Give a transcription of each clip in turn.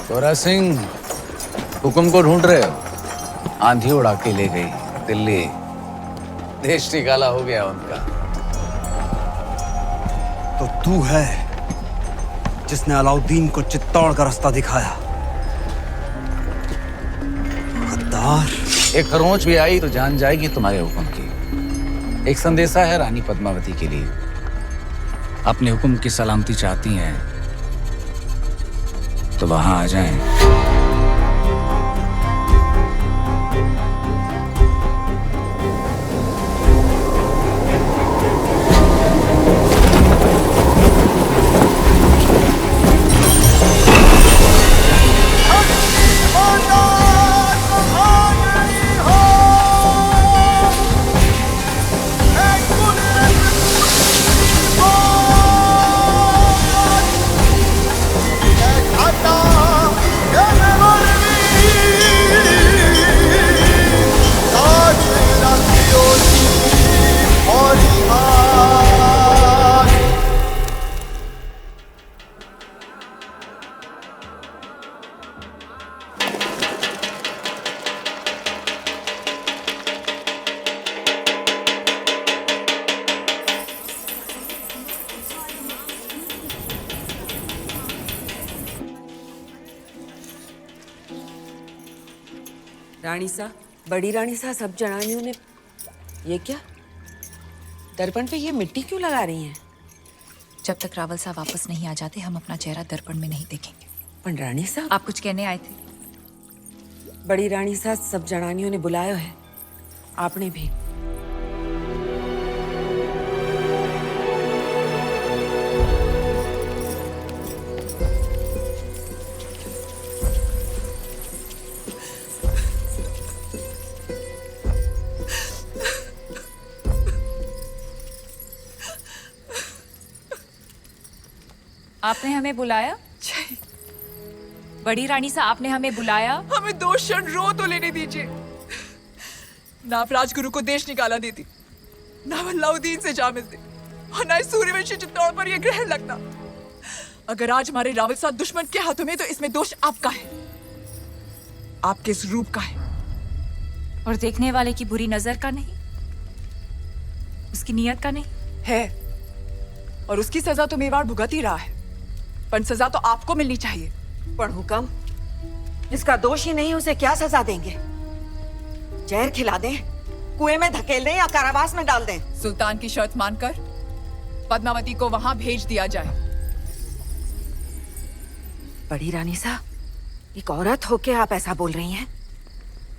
गोरा सिंह, हुक्म को ढूंढ रहे हो? आंधी उड़ा के ले गई दिल्ली, देश निकाला हो गया उनका। तो तू है जिसने अलाउद्दीन को चित्तौड़ का रास्ता दिखाया। गद्दार। एक खरोंच भी आई तो जान जाएगी तुम्हारे हुक्म की। एक संदेशा है रानी पद्मावती के लिए। अपने हुक्म की सलामती चाहती हैं तो वहां आ जाएं। रानी सा, बड़ी रानी सा, सब जनानियों ने ये क्या दर्पण पे ये मिट्टी क्यों लगा रही हैं? जब तक रावल साहब वापस नहीं आ जाते हम अपना चेहरा दर्पण में नहीं देखेंगे। पर रानी सा, आप कुछ कहने आए थे? बड़ी रानी सा, सब जनानियों ने बुलाया है, आपने भी। आपने हमें बुलाया? बड़ी रानी सा, आपने हमें बुलाया? हमें 2 क्षण रो तो लेने दीजिए। ना आप राजगुरु को देश निकाला देती, ना अलाउद्दीन से जा मिलते, और ना इस सूर्यवंशी चित्तौड़ पर यह ग्रहण लगता। अगर आज हमारे रावल साहब दुश्मन के हाथों में, तो इसमें दोष आपका है, आपके इस रूप का है। और देखने वाले की बुरी नजर का नहीं, उसकी नियत का नहीं है। और उसकी सजा तो मेवाड़ भुगत ही रहा है, पर सजा तो आपको मिलनी चाहिए। पर हुक्म, जिसका दोष ही नहीं उसे क्या सजा देंगे? जहर खिला दें, कुएं में धकेल दें या कारावास में डाल दें? सुल्तान की शर्त मानकर पद्मावती को वहां भेज दिया जाए। बड़ी रानी सा, एक औरत होके आप ऐसा बोल रही हैं?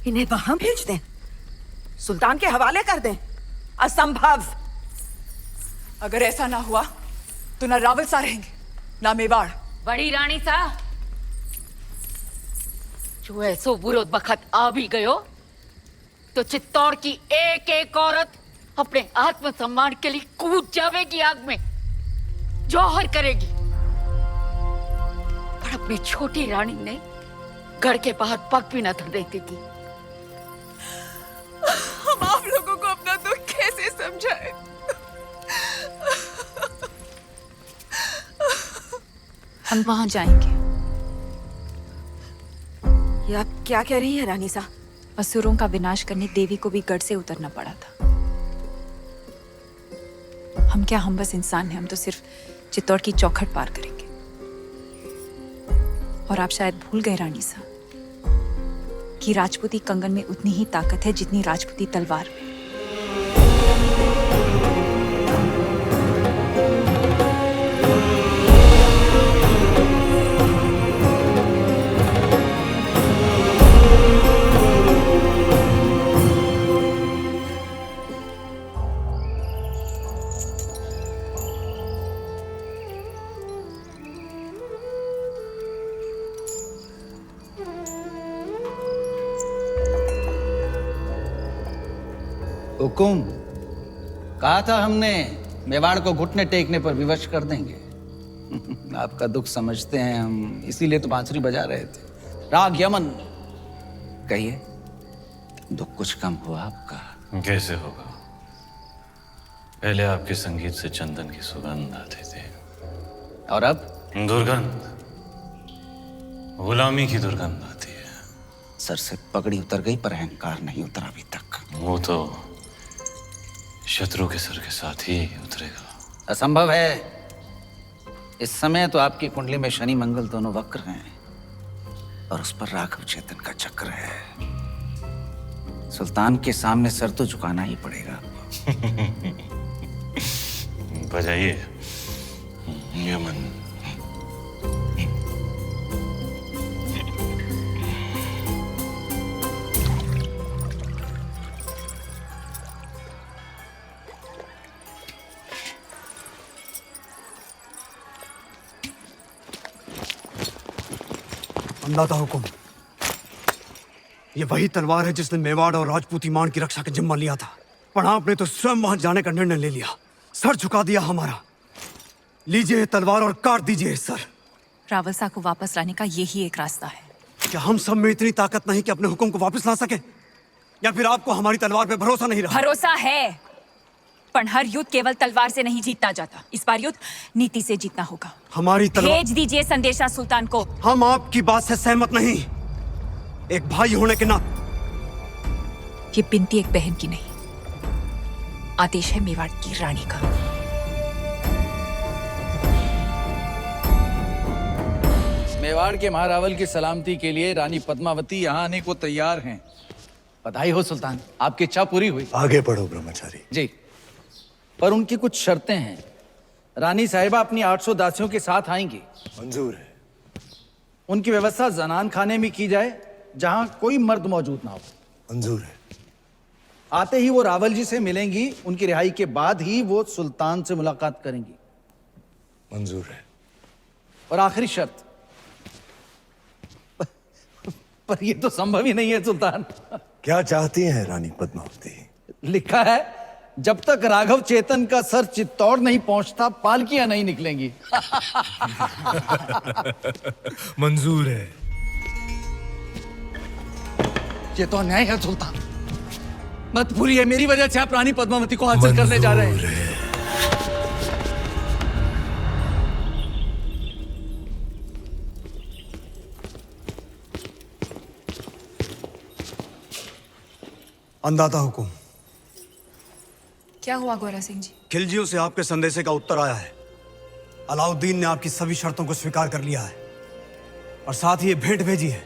इन्हें वहां भेज दें, सुल्तान के हवाले कर दें? असंभव। अगर ऐसा ना हुआ तो ना रावल सा रहेंगे, ना मेवाड़। बड़ी रानी सा, जो ऐसो बुरो बखत आ भी गयो तो चित्तौड़ की एक एक औरत अपने आत्मसम्मान के लिए कूद जावेगी आग में, जौहर करेगी। पर अपनी छोटी रानी ने घर के बाहर पग भी न धरने देती। हम आप लोगों को अपना दुख कैसे समझाएं? हम वहां जाएंगे। ये आप क्या कह रही हैं रानी सा? असुरों का विनाश करने देवी को भी गढ़ से उतरना पड़ा था। हम क्या, हम बस इंसान हैं, हम तो सिर्फ चित्तौड़ की चौखट पार करेंगे। और आप शायद भूल गए रानी सा कि राजपूती कंगन में उतनी ही ताकत है जितनी राजपूती तलवार में। हुकुम, कहा था हमने मेवाड़ को घुटने टेकने पर विवश कर देंगे। आपका दुख समझते हैं हम, इसीलिए तो बांसुरी बजा रहे थे। राग यमन, कहिए दुख कुछ कम हुआ आपका? कैसे होगा? पहले आपके संगीत से चंदन की सुगंध आती थी, और अब दुर्गंध। गुलामी की दुर्गंध आती है। सर से पगड़ी उतर गई पर अहंकार नहीं उतरा अभी तक। वो तो शत्रु के सर के साथ ही उतरेगा। असंभव है। इस समय तो आपकी कुंडली में शनि मंगल दोनों वक्र हैं और उस पर राघव चेतन का चक्र है। सुल्तान के सामने सर तो झुकाना ही पड़ेगा। बजाइए यमन। अंदाता हुकुम, ये वही तलवार है जिसने मेवाड़ और राजपूती मान की रक्षा का जिम्मा लिया था, पर आपने तो स्वयं वहां जाने का निर्णय ले लिया, सर झुका दिया हमारा। लीजिए ये तलवार और काट दीजिए सर। रावलसा को वापस लाने का यही एक रास्ता है। क्या हम सब में इतनी ताकत नहीं कि अपने हुक्म को वापस ला सके, या फिर आपको हमारी तलवार पे भरोसा नहीं रहा? भरोसा है, पर हर युद्ध केवल तलवार से नहीं जीता जाता। इस बार युद्ध नीति से जीतना होगा। हमारी तलवार। भेज दीजिए संदेशा सुल्तान को। हम आपकी बात से सहमत नहीं। एक भाई होने के नाते। ये बिनती एक बहन की नहीं, आदेश है मेवाड़ की रानी का। मेवाड़ के महारावल की सलामती के लिए रानी पद्मावती यहाँ आने को तैयार हैं। बधाई हो सुल्तान, आपकी इच्छा पूरी हुई। आगे बढ़ो ब्रह्मचारी। जी, पर उनकी कुछ शर्तें हैं। रानी साहिबा अपनी 800 दासियों के साथ आएंगी। मंजूर है। उनकी व्यवस्था जनान खाने में की जाए जहां कोई मर्द मौजूद ना हो। मंजूर है। आते ही वो रावल जी से मिलेंगी। उनकी रिहाई के बाद ही वो सुल्तान से मुलाकात करेंगी। मंजूर है। और आखिरी शर्त, पर ये तो संभव ही नहीं है सुल्तान। क्या चाहती हैं रानी पद्मावती? लिखा है जब तक राघव चेतन का सर चित्तौड़ नहीं पहुंचता पालकियां नहीं निकलेंगी। मंजूर है। ये तो अन्याय है सुल्तान। मत भूलिए मेरी वजह से आप रानी पद्मावती को हासिल करने जा रहे हैं। अंदाता हुकुम, क्या हुआ गोरा सिंह जी? खिलजियों से आपके संदेशे का उत्तर आया है। अलाउद्दीन ने आपकी सभी शर्तों को स्वीकार कर लिया है और साथ ही ये भेंट भेजी है।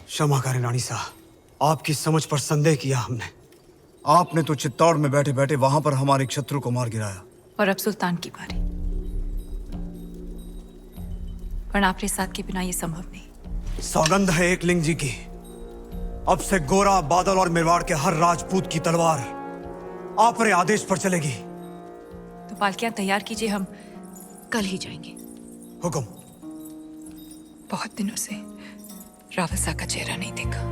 क्षमा करें रानी साहब, आपकी समझ पर संदेह किया हमने। आपने तो चित्तौड़ में बैठे बैठे वहां पर हमारे एक शत्रु को मार गिराया। और अब सुल्तान की बारी। पर आपके साथ के बिना ये संभव नहीं। सौगंध है एक लिंग जी की, अब से गोरा, बादल और मेवाड़ के हर राजपूत की तलवार आप रे आदेश पर चलेगी। तो पालकियां तैयार कीजिए, हम कल ही जाएंगे। हुक्म। बहुत दिनों से रावलसा का चेहरा नहीं देखा।